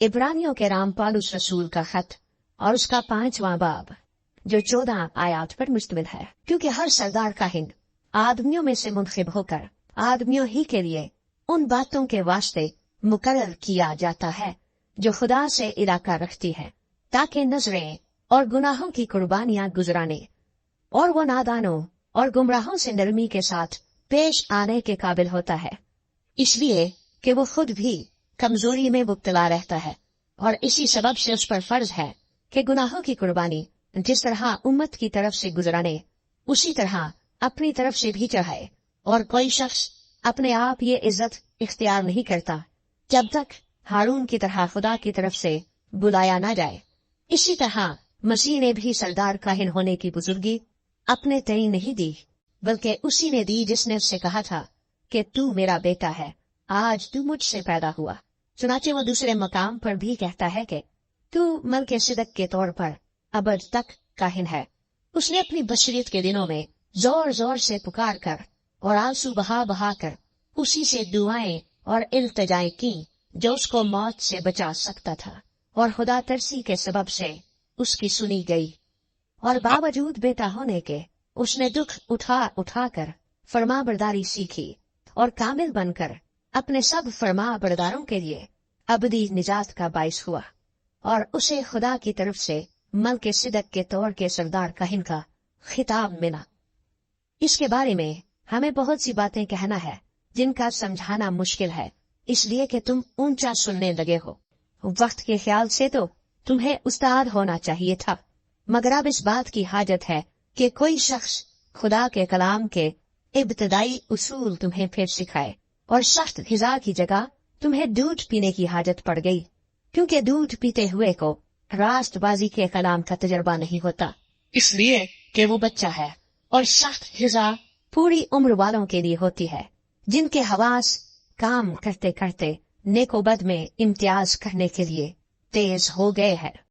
इब्रानियों के रामपाल उस रसूल का खत और उसका 5वां बाब जो 14 आयात पर मुश्तमिल है, क्योंकि हर सरदार काहिन आदमियों में से मुंतखब होकर आदमियों ही के लिए उन बातों के वास्ते मुकर्रर किया जाता है जो खुदा से इलाका रखती है, ताकि नजरें और गुनाहों की कुर्बानियां गुजराने और वो नादानों और गुमराहों से नरमी के साथ पेश आने के काबिल होता है, इसलिए कि वो खुद भी कमजोरी में मुब्तला रहता है। और इसी सबब से उस पर फर्ज है कि गुनाहों की कुर्बानी जिस तरह उम्मत की तरफ से गुजराने उसी तरह अपनी तरफ से भी चढ़ाए। और कोई शख्स अपने आप ये इज्जत इख्तियार नहीं करता जब तक हारून की तरह खुदा की तरफ से बुलाया न जाए। इसी तरह मसीह ने भी सरदार काहिन होने की बुजुर्गी अपने तय नहीं दी, बल्कि उसी ने दी जिसने उससे कहा था कि तू मेरा बेटा है, आज तू मुझसे पैदा हुआ। चुनाचे वो दूसरे मकाम पर भी कहता है कि तू मल्किसिदक के तौर पर अबद तक काहिन है। उसने अपनी बशरियत के दिनों में जोर जोर से पुकार कर और आंसू बहा बहा कर उसी से दुआएं और इल्तिजाएं की जो उसको मौत से बचा सकता था, और खुदा तरसी के सबब से उसकी सुनी गई। और बावजूद बेटा होने के उसने दुख उठा उठा कर फरमा बरदारी सीखी और कामिल बनकर अपने सब फरमा बरदारों के लिए अबदी निजात का बाइस हुआ। और उसे खुदा की तरफ से मल्किसिदक के तौर के सरदार काहिन का खिताब मिला। इसके बारे में हमें बहुत सी बातें कहना है जिनका समझाना मुश्किल है, इसलिए कि तुम ऊंचा सुनने लगे हो। वक्त के ख्याल से तो तुम्हें उस्ताद होना चाहिए था, मगर अब इस बात की हाजत है कि कोई शख्स खुदा के कलाम के इब्तदाई उसूल तुम्हें फिर सिखाए। और सख्त हिजा की जगह तुम्हें दूध पीने की हाजत पड़ गई, क्योंकि दूध पीते हुए को रास्तबाजी के कलाम का तजर्बा नहीं होता, इसलिए कि वो बच्चा है। और सख्त हिजा पूरी उम्र वालों के लिए होती है, जिनके हवास काम करते करते नेकोबद में इम्तियाज करने के लिए तेज हो गए हैं।